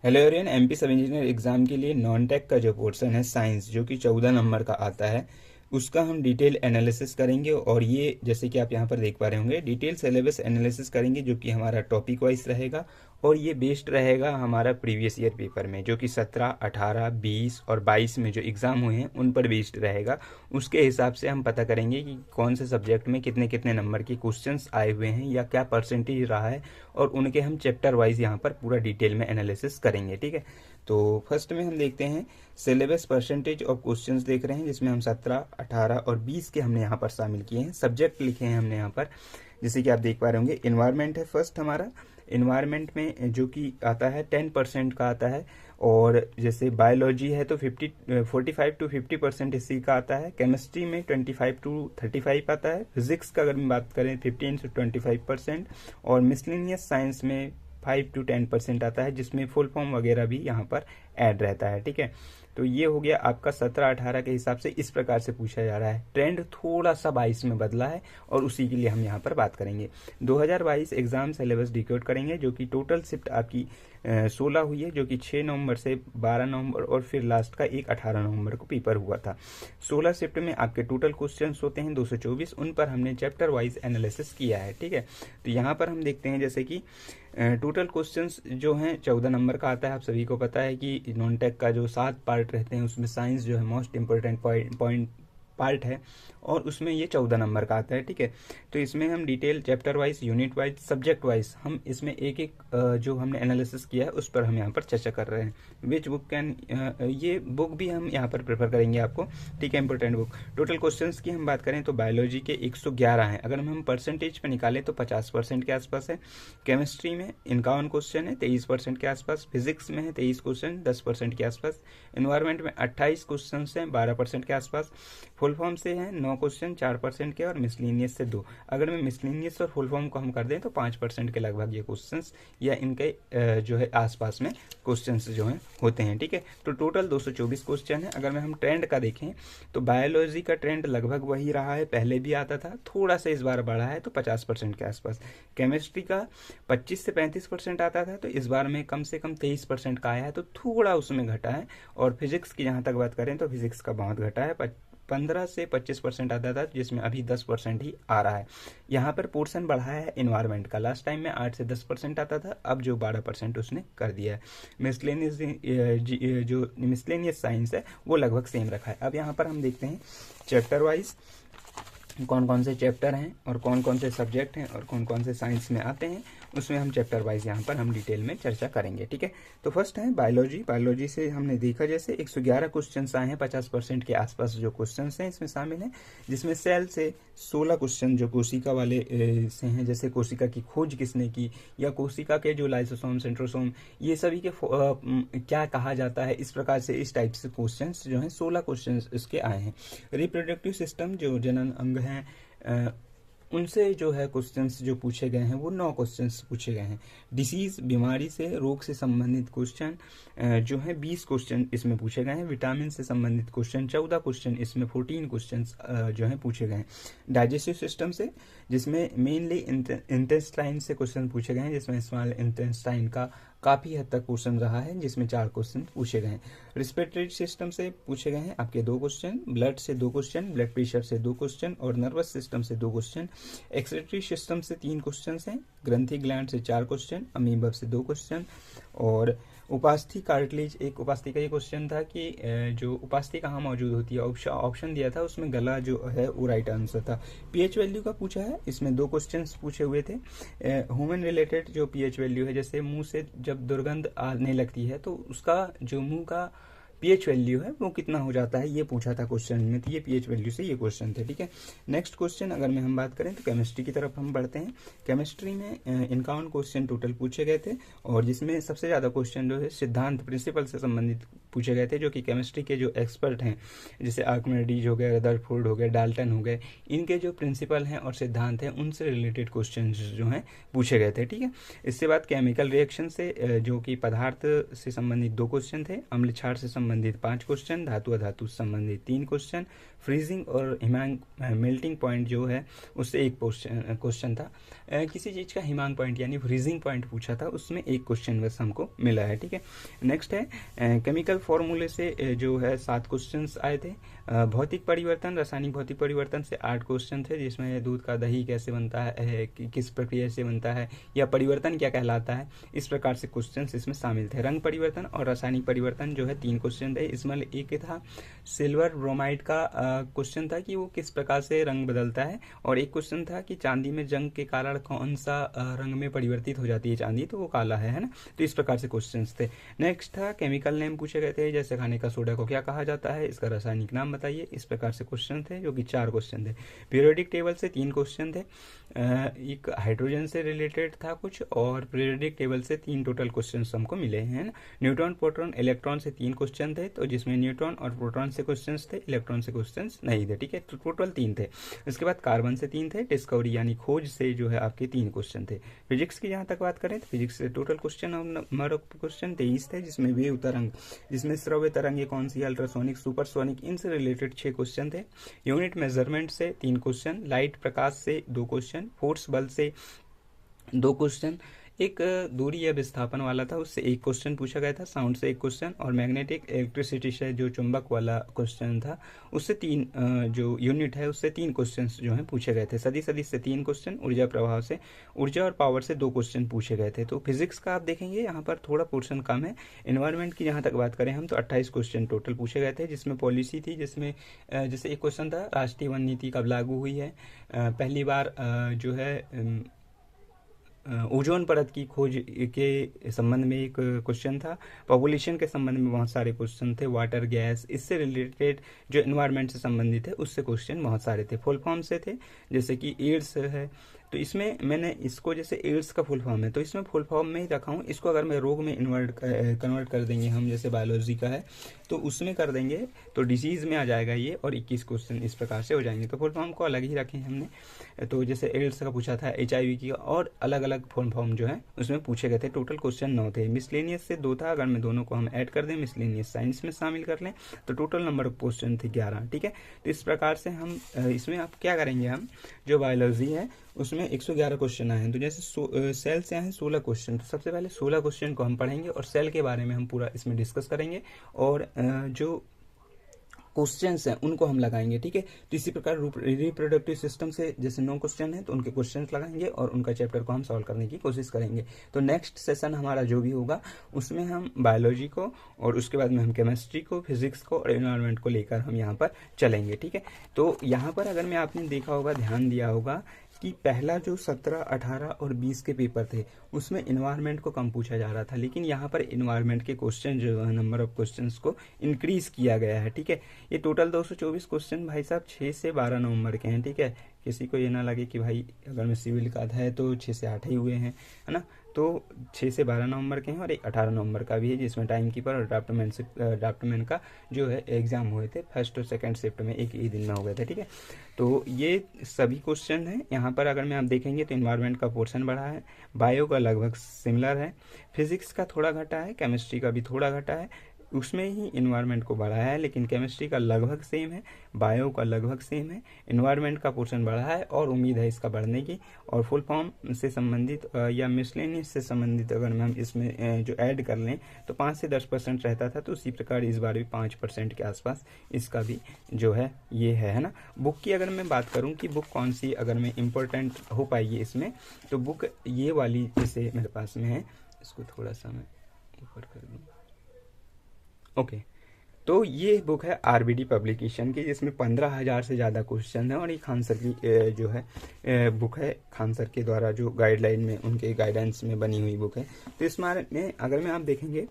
Hello everyone, MP सब engineer exam के लिए नॉन टेक का जो पोर्शन है साइंस, जो कि 14 नंबर का आता है, उसका हम डिटेल एनालिसिस करेंगे। और ये जैसे कि आप यहाँ पर देख पा रहे होंगे, डिटेल सिलेबस एनालिसिस करेंगे, जो कि हमारा टॉपिक वाइज रहेगा। और ये बेस्ड रहेगा हमारा प्रीवियस ईयर पेपर में, जो कि 17, 18, 20 और 22 में जो एग्ज़ाम हुए हैं उन पर बेस्ड रहेगा। उसके हिसाब से हम पता करेंगे कि कौन से सब्जेक्ट में कितने कितने नंबर के क्वेश्चंस आए हुए हैं या क्या परसेंटेज रहा है, और उनके हम चैप्टर वाइज यहाँ पर पूरा डिटेल में एनालिसिस करेंगे। ठीक है, तो फर्स्ट में हम देखते हैं सिलेबस परसेंटेज ऑफ क्वेश्चंस देख रहे हैं, जिसमें हम 17, 18 और 20 के हमने यहाँ पर शामिल किए हैं। सब्जेक्ट लिखे हैं हमने यहाँ पर, जैसे कि आप देख पा रहे होंगे। इन्वायरमेंट है फर्स्ट हमारा। इन्वायरमेंट में जो कि आता है 10% का आता है। और जैसे बायोलॉजी है तो 45 to 50% इसी का आता है। केमिस्ट्री में 25 to 35 आता है। फिजिक्स का अगर हम बात करें 15 से 25%। और मिसलिनियस साइंस में 5 to 10% आता है, जिसमें फुल फॉर्म वगैरह भी यहाँ पर ऐड रहता है। ठीक है, तो ये हो गया आपका 17-18 के हिसाब से इस प्रकार से पूछा जा रहा है। ट्रेंड थोड़ा सा 22 में बदला है और उसी के लिए हम यहाँ पर बात करेंगे। 2022 एग्जाम सिलेबस डिकोड करेंगे, जो कि टोटल शिफ्ट आपकी 16 हुई है, जो कि 6 नवंबर से 12 नवंबर और फिर लास्ट का एक 18 नवंबर को पेपर हुआ था। 16 शिफ्ट में आपके टोटल क्वेश्चन होते हैं 224, उन पर हमने चैप्टर वाइज एनालिसिस किया है। ठीक है, तो यहाँ पर हम देखते हैं जैसे कि टोटल क्वेश्चंस जो हैं 14 नंबर का आता है। आप सभी को पता है कि नॉन टेक का जो 7 पार्ट रहते हैं, उसमें साइंस जो है मोस्ट इम्पोर्टेंट पॉइंट पार्ट है, और उसमें ये 14 नंबर का आता है। ठीक है, तो इसमें हम detail chapter wise, unit wise, subject wise हम इसमें एक एक जो हमने एनालिसिस किया है उस पर हम यहाँ पर चर्चा कर रहे हैं। विच बुक कैन, ये बुक भी हम यहाँ पर प्रेफर करेंगे आपको। ठीक है, इंपॉर्टेंट बुक। टोटल क्वेश्चंस की हम बात करें तो बायोलॉजी के 111 हैं। अगर हम परसेंटेज पर निकालें तो 50% के आसपास है। केमिस्ट्री में 51 क्वेश्चन है, 23% के आसपास। फिजिक्स में है 23 क्वेश्चन, 10% के आसपास। इन्वायरमेंट में 28 क्वेश्चन हैं, 12% के आसपास। फुल फॉर्म से हैं 9 क्वेश्चन, 4% के, और मिसलिनियस से 2। अगर मैं मिसलिनियस और फुल फॉर्म को हम कर दें तो 5% के लगभग ये क्वेश्चंस या इनके जो है आसपास में क्वेश्चंस जो हैं होते हैं। ठीक है, तो टोटल 224 क्वेश्चन है। अगर मैं हम ट्रेंड का देखें तो बायोलॉजी का ट्रेंड लगभग वही रहा है, पहले भी आता था, थोड़ा सा इस बार बढ़ा है तो 50% के आसपास। केमिस्ट्री का 25 से 35% आता था, तो इस बार में कम से कम 23% का आया है, तो थोड़ा उसमें घटा है। और फिजिक्स की जहाँ तक बात करें तो फिजिक्स का बहुत घटा है, 15 से 25% आता था, जिसमें अभी 10% ही आ रहा है। यहाँ पर पोर्शन बढ़ाया है इन्वायरमेंट का। लास्ट टाइम में 8 से 10% आता था, अब जो 12% उसने कर दिया है। मिसलेनियस जो मिसलेनियस साइंस है वो लगभग सेम रखा है। अब यहाँ पर हम देखते हैं चैप्टर वाइज कौन कौन से चैप्टर हैं और कौन कौन से सब्जेक्ट हैं और कौन कौन से साइंस में आते हैं, उसमें हम चैप्टर वाइज यहाँ पर हम डिटेल में चर्चा करेंगे। ठीक है, तो फर्स्ट है बायोलॉजी। बायोलॉजी से हमने देखा जैसे 111 क्वेश्चंस आए हैं, 50% के आसपास जो क्वेश्चंस हैं इसमें शामिल हैं, जिसमें सेल से 16 क्वेश्चन जो कोशिका वाले से हैं, जैसे कोशिका की खोज किसने की, या कोशिका के जो लाइसोसोम, सेंट्रोसोम, ये सभी के क्या कहा जाता है, इस प्रकार से इस टाइप से क्वेश्चन जो हैं 16 क्वेश्चन इसके आए हैं। रिप्रोडक्टिव सिस्टम जो जनन अंग हैं, उनसे जो है क्वेश्चंस जो पूछे गए हैं वो 9 क्वेश्चंस पूछे गए हैं। डिसीज, बीमारी से, रोग से संबंधित क्वेश्चन जो है 20 क्वेश्चन इसमें पूछे गए हैं। विटामिन से संबंधित क्वेश्चन 14 क्वेश्चन, इसमें 14 क्वेश्चन जो है पूछे गए हैं। डाइजेस्टिव सिस्टम से, जिसमें मेनली इंटेस्टाइन से क्वेश्चन पूछे गए हैं, जिसमें स्मॉल इंटेस्टाइन का काफ़ी हद तक क्वेश्चन रहा है, जिसमें 4 क्वेश्चन पूछे गए हैं। रिस्पिरेटरी सिस्टम से पूछे गए हैं आपके 2 क्वेश्चन, ब्लड से 2 क्वेश्चन, ब्लड प्रेशर से 2 क्वेश्चन, और नर्वस सिस्टम से 2 क्वेश्चन। एक्सक्रीटरी सिस्टम से 3 क्वेश्चन हैं, ग्रंथि ग्लैंड से 4 क्वेश्चन, अमीबा से 2 क्वेश्चन, और उपास्थि कार्टिलेज। एक उपास्थि का ये क्वेश्चन था कि जो उपास्थि कहाँ मौजूद होती है, ऑप्शन दिया था उसमें गला जो है वो राइट आंसर था। पीएच वैल्यू का पूछा है, इसमें 2 क्वेश्चंस पूछे हुए थे। ह्यूमन रिलेटेड जो पीएच वैल्यू है, जैसे मुंह से जब दुर्गंध आने लगती है तो उसका जो मुंह का पीएच वैल्यू है वो कितना हो जाता है, ये पूछा था क्वेश्चन में, तो ये पीएच वैल्यू से ये क्वेश्चन थे। ठीक है, नेक्स्ट क्वेश्चन अगर मैं हम बात करें तो केमिस्ट्री की तरफ हम बढ़ते हैं। केमिस्ट्री में 51 क्वेश्चन टोटल पूछे गए थे, और जिसमें सबसे ज़्यादा क्वेश्चन जो है सिद्धांत, प्रिंसिपल से संबंधित पूछे गए थे, जो कि केमिस्ट्री के जो एक्सपर्ट हैं, जैसे आर्किमिडीज हो गए, रदरफोर्ड हो गए, डाल्टन हो गए, इनके जो प्रिंसिपल हैं और सिद्धांत हैं उनसे रिलेटेड क्वेश्चन जो हैं पूछे गए थे। ठीक है, इसके बाद केमिकल रिएक्शन से जो कि पदार्थ से संबंधित 2 क्वेश्चन थे, अम्ल क्षार से संबंधित संबंधित 5 क्वेश्चन, धातु अधातु से संबंधित 3 क्वेश्चन, फ्रीजिंग और हिमांक मेल्टिंग पॉइंट जो है उससे एक क्वेश्चन था। किसी चीज़ का हिमांक पॉइंट यानी फ्रीजिंग पॉइंट पूछा था, उसमें एक क्वेश्चन बस हमको मिला है, ठीक है। नेक्स्ट है केमिकल फॉर्मूले से जो है 7 क्वेश्चन आए थे। भौतिक परिवर्तन, रासायनिक भौतिक परिवर्तन से 8 क्वेश्चन थे, जिसमें दूध का दही कैसे बनता है, किस प्रक्रिया से बनता है, या परिवर्तन क्या कहलाता है, इस प्रकार से क्वेश्चंस इसमें शामिल थे। रंग परिवर्तन और रासायनिक परिवर्तन जो है 3 क्वेश्चन थे। इसमें एक था सिल्वर ब्रोमाइड का क्वेश्चन था कि वो किस प्रकार से रंग बदलता है, और एक क्वेश्चन था कि चांदी में जंग के कारण कौन सा रंग में परिवर्तित हो जाती है चांदी, तो वो काला है ना। तो इस प्रकार से क्वेश्चंस थे। नेक्स्ट था केमिकल नेम पूछे गए थे, जैसे खाने का सोडा को क्या कहा जाता है, इसका रासायनिक नाम बताइए, इस प्रकार से क्वेश्चन थे, जो कि 4 क्वेश्चन थे। पीरियोडिक टेबल से 3 क्वेश्चन थे, एक हाइड्रोजन से रिलेटेड था कुछ, और पीरियोडिक टेबल से 3 टोटल क्वेश्चन हमको मिले हैं ना। न्यूट्रॉन, प्रोटॉन, इलेक्ट्रॉन से 3 क्वेश्चन थे, तो जिसमें न्यूट्रॉन और प्रोटॉन से क्वेश्चन थे, इलेक्ट्रॉन से क्वेश्चन नहीं थे, ठीक है। तो टोटल 3 थे। उसके बाद कार्बन से 3 थे, डिस्कवरी यानी खोज से जो है आपके 3 क्वेश्चन थे। फिजिक्स की जहां तक बात करें तो फिजिक्स से total question number of question 23 थे, जिसमें वेव तरंग, जिसमें श्रव्य तरंग ये कौन सी, अल्ट्रासोनिक, सुपरसोनिक, इनसे रिलेटेड 6 क्वेश्चन थे। यूनिट मेजरमेंट से 3 क्वेश्चन, लाइट प्रकाश से 2 क्वेश्चन, फोर्स बल से 2 क्वेश्चन, एक दूरी या विस्थापन वाला था उससे 1 क्वेश्चन पूछा गया था, साउंड से 1 क्वेश्चन, और मैग्नेटिक इलेक्ट्रिसिटी से जो चुंबक वाला क्वेश्चन था उससे 3 जो यूनिट है उससे 3 क्वेश्चन जो है पूछे गए थे। सदिश से 3 क्वेश्चन, ऊर्जा प्रभाव से, ऊर्जा और पावर से 2 क्वेश्चन पूछे गए थे। तो फिजिक्स का आप देखेंगे यहाँ पर थोड़ा पोर्शन कम है। एनवायरमेंट की जहाँ तक बात करें हम तो 28 क्वेश्चन टोटल पूछे गए थे, जिसमें पॉलिसी थी, जिसमें जैसे एक क्वेश्चन था राष्ट्रीय वन नीति कब लागू हुई है, पहली बार जो है ओजोन परत की खोज के संबंध में एक क्वेश्चन था, पॉपुलेशन के संबंध में बहुत सारे क्वेश्चन थे, वाटर, गैस, इससे रिलेटेड जो एनवायरनमेंट से संबंधित है उससे क्वेश्चन बहुत सारे थे। फुल फॉर्म से थे, जैसे कि एड्स है, तो इसमें मैंने इसको जैसे एड्स का फुल फॉर्म है तो इसमें फुल फॉर्म में ही रखा हूँ। इसको अगर मैं रोग में कन्वर्ट कर देंगे हम, जैसे बायोलॉजी का है तो उसमें कर देंगे तो डिजीज में आ जाएगा ये, और 21 क्वेश्चन इस प्रकार से हो जाएंगे। तो फुल फॉर्म को अलग ही रखे हमने। तो जैसे एड्स का पूछा था, HIV की, और अलग अलग फुल फॉर्म जो है उसमें पूछे गए थे। टोटल क्वेश्चन 9 थे। मिसलेनियस से 2 था, अगर मैं दोनों को हम ऐड कर दें, मिसलेनियस साइंस में शामिल कर लें, तो टोटल नंबर ऑफ क्वेश्चन थे 11, ठीक है। तो इस प्रकार से हम इसमें आप क्या करेंगे, हम जो बायोलॉजी है उसमें 111 क्वेश्चन आए हैं, तो जैसे सेल से आए हैं 16 क्वेश्चन, तो सबसे पहले 16 क्वेश्चन को हम पढ़ेंगे और सेल के बारे में हम पूरा इसमें डिस्कस करेंगे, और जो क्वेश्चंस हैं उनको हम लगाएंगे, ठीक है। तो इसी प्रकार रिप्रोडक्टिव सिस्टम से जैसे 9 क्वेश्चन है तो उनके क्वेश्चंस लगाएंगे और उनका चैप्टर को हम सॉल्व करने की कोशिश करेंगे। तो नेक्स्ट सेशन हमारा जो भी होगा उसमें हम बायोलॉजी को, और उसके बाद में हम केमिस्ट्री को, फिजिक्स को और एनवायरनमेंट को लेकर हम यहाँ पर चलेंगे, ठीक है। तो यहाँ पर अगर मैं आपने देखा होगा, ध्यान दिया होगा कि पहला जो 17, 18 और 20 के पेपर थे उसमें इन्वायरमेंट को कम पूछा जा रहा था, लेकिन यहाँ पर इन्वायरमेंट के क्वेश्चन जो है नंबर ऑफ क्वेश्चंस को इंक्रीज किया गया है, ठीक है। ये टोटल 224 क्वेश्चन भाई साहब 6 से 12 नवंबर के हैं, ठीक है। किसी को ये ना लगे कि भाई अगर मैं सिविल का है तो 6 से 8 ही हुए हैं, है ना। तो 6 से 12 नवंबर के हैं, और एक 18 नवंबर का भी है, जिसमें टाइम कीपर और ड्राफ्टमैन का जो है एग्जाम हुए थे, फर्स्ट और सेकंड शिफ्ट में एक ही दिन में हो गए थे, ठीक है। तो ये सभी क्वेश्चन हैं। यहाँ पर अगर मैं आप देखेंगे तो इन्वायरमेंट का पोर्शन बढ़ा है, बायो का लगभग सिमिलर है, फिजिक्स का थोड़ा घटा है, केमिस्ट्री का भी थोड़ा घटा है, उसमें ही इन्वायरमेंट को बढ़ाया है, लेकिन केमिस्ट्री का लगभग सेम है, बायो का लगभग सेम है, इन्वायरमेंट का पोर्शन बढ़ा है और उम्मीद है इसका बढ़ने की। और फुल फॉर्म से संबंधित या मिसलेनियस से संबंधित अगर हम इसमें जो ऐड कर लें तो 5 से 10% रहता था, तो उसी प्रकार इस बार भी 5% के आसपास इसका भी जो है ये है ना। बुक की अगर मैं बात करूँ कि बुक कौन सी अगर मैं इम्पोर्टेंट हो पाएगी इसमें, तो बुक ये वाली जैसे मेरे पास में है, इसको थोड़ा सा मैं ऊपर कर दूँ, ओके। तो ये बुक है RBD पब्लिकेशन की, जिसमें 15,000 से ज़्यादा क्वेश्चन है, और ये खान सर की जो है बुक है, खान सर के द्वारा जो गाइडलाइन में उनके गाइडेंस में बनी हुई बुक है। तो इस बारे में अगर मैं आप देखेंगे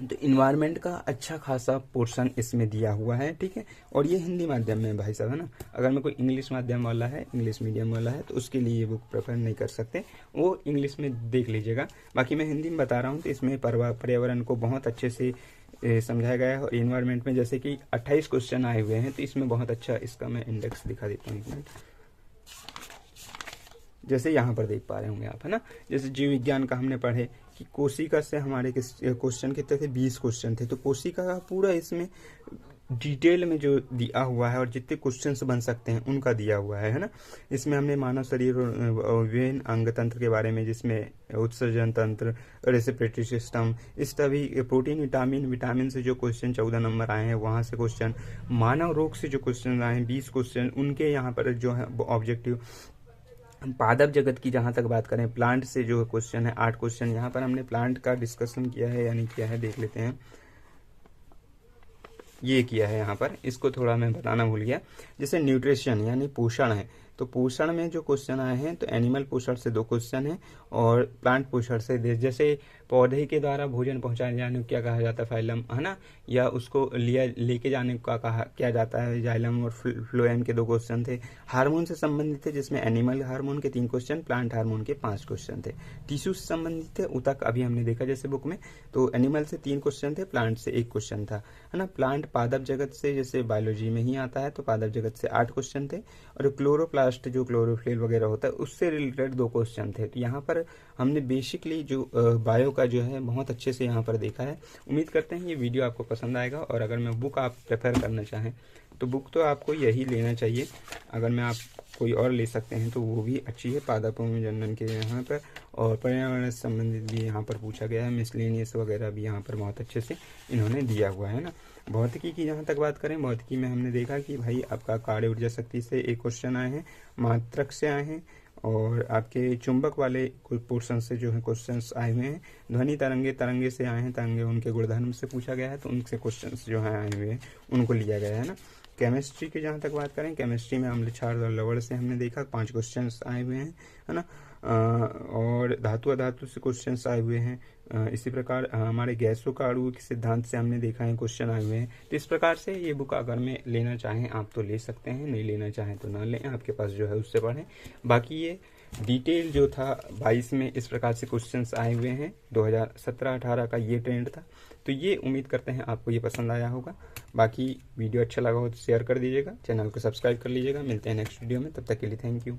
तो इन्वायरमेंट का अच्छा खासा पोर्शन इसमें दिया हुआ है, ठीक है। और ये हिंदी माध्यम में भाई साहब, है ना। अगर मैं कोई इंग्लिश माध्यम वाला है, इंग्लिश मीडियम वाला है, तो उसके लिए ये बुक प्रेफर नहीं कर सकते, वो इंग्लिश में देख लीजिएगा। बाकी मैं हिंदी में बता रहा हूँ, तो इसमें पर्यावरण को बहुत अच्छे से समझाया गया है। और इन्वायरमेंट में जैसे कि 28 क्वेश्चन आए हुए हैं, तो इसमें बहुत अच्छा इसका मैं इंडेक्स दिखा देता हूँ, एक मिनट। जैसे यहाँ पर देख पा रहे होंगे आप, है ना। जैसे जीव विज्ञान का हमने पढ़े कि कोशिका से हमारे किस क्वेश्चन कितने थे, 20 क्वेश्चन थे। तो कोशिका का पूरा इसमें डिटेल में जो दिया हुआ है और जितने क्वेश्चंस बन सकते हैं उनका दिया हुआ है ना। इसमें हमने मानव शरीर और विभिन्न अंग तंत्र के बारे में, जिसमें उत्सर्जन तंत्र, रेस्पिरेटरी सिस्टम, इस सभी प्रोटीन, विटामिन से जो क्वेश्चन 14 नंबर आए हैं वहाँ से क्वेश्चन, मानव रोग से जो क्वेश्चन आए हैं 20 क्वेश्चन, उनके यहाँ पर जो है ऑब्जेक्टिव। पादप जगत की जहाँ तक बात करें, प्लांट से जो क्वेश्चन है 8 क्वेश्चन। यहाँ पर हमने प्लांट का डिस्कशन किया है या नहीं किया है देख लेते हैं। ये किया है यहाँ पर, इसको थोड़ा मैं बताना भूल गया। जैसे न्यूट्रिशन यानी पोषण है, तो पोषण में जो क्वेश्चन आए हैं तो एनिमल पोषण से 2 क्वेश्चन है और प्लांट पोषण से जैसे पौधे के द्वारा भोजन पहुंचाए जाने को क्या कहा जाता है, फाइलम, है ना, या उसको लेके जाने को कहा क्या जाता है, जाइलम और फ्लोएम के 2 क्वेश्चन थे। हार्मोन से संबंधित थे, जिसमें एनिमल हार्मोन के 3 क्वेश्चन, प्लांट हार्मोन के 5 क्वेश्चन थे। टिश्यू से संबंधित थे, उतक अभी हमने देखा जैसे बुक में, तो एनिमल से 3 क्वेश्चन थे, प्लांट से 1 क्वेश्चन था, है ना। प्लांट पादप जगत से, जैसे बायोलॉजी में ही आता है, तो पादप जगत से 8 क्वेश्चन थे और क्लोरोप्लास्ट जो क्लोरोफिल वगैरह होता है उससे रिलेटेड 2 क्वेश्चन थे। तो यहाँ पर हमने बेसिकली जो बायो का जो है बहुत अच्छे से यहाँ पर देखा है। उम्मीद करते हैं ये वीडियो आपको पसंद आएगा, और अगर मैं बुक आप प्रेफर करना चाहें तो बुक तो आपको यही लेना चाहिए। अगर मैं आप कोई और ले सकते हैं तो वो भी अच्छी है, पादपों में जनन के यहाँ पर, और पर्यावरण से संबंधित भी यहाँ पर पूछा गया है, मिसलेनियस वगैरह भी यहाँ पर बहुत अच्छे से इन्होंने दिया हुआ है ना। भौतिकी की जहाँ तक बात करें, भौतिकी में हमने देखा कि भाई आपका कार्य ऊर्जा शक्ति से 1 क्वेश्चन आए हैं, मात्रक से आए हैं, और आपके चुंबक वाले कोई पोर्शन से जो है क्वेश्चंस आए हुए हैं। ध्वनि तरंगे से आए हैं, तरंगे उनके गुणधर्म से पूछा गया है, तो उनसे क्वेश्चंस जो है आए हुए हैं उनको लिया गया है ना। केमिस्ट्री की जहाँ तक बात करें, केमिस्ट्री में अम्ल क्षार और लवण से हमने देखा 5 क्वेश्चंस आए हुए हैं, है ना। और धातु अधातु से क्वेश्चंस आए हुए हैं। इसी प्रकार हमारे गैसों का अणु के सिद्धांत से हमने देखा है क्वेश्चन आए हुए हैं। तो इस प्रकार से ये बुक अगर में लेना चाहें आप तो ले सकते हैं, नहीं लेना चाहें तो ना लें, आपके पास जो है उससे पढ़ें। बाकी ये डिटेल जो था 22 में इस प्रकार से क्वेश्चंस आए हुए हैं, 2017-18 का ये ट्रेंड था। तो ये उम्मीद करते हैं आपको ये पसंद आया होगा। बाकी वीडियो अच्छा लगा हो तो शेयर कर दीजिएगा, चैनल को सब्सक्राइब कर लीजिएगा। मिलते हैं नेक्स्ट वीडियो में, तब तक के लिए थैंक यू।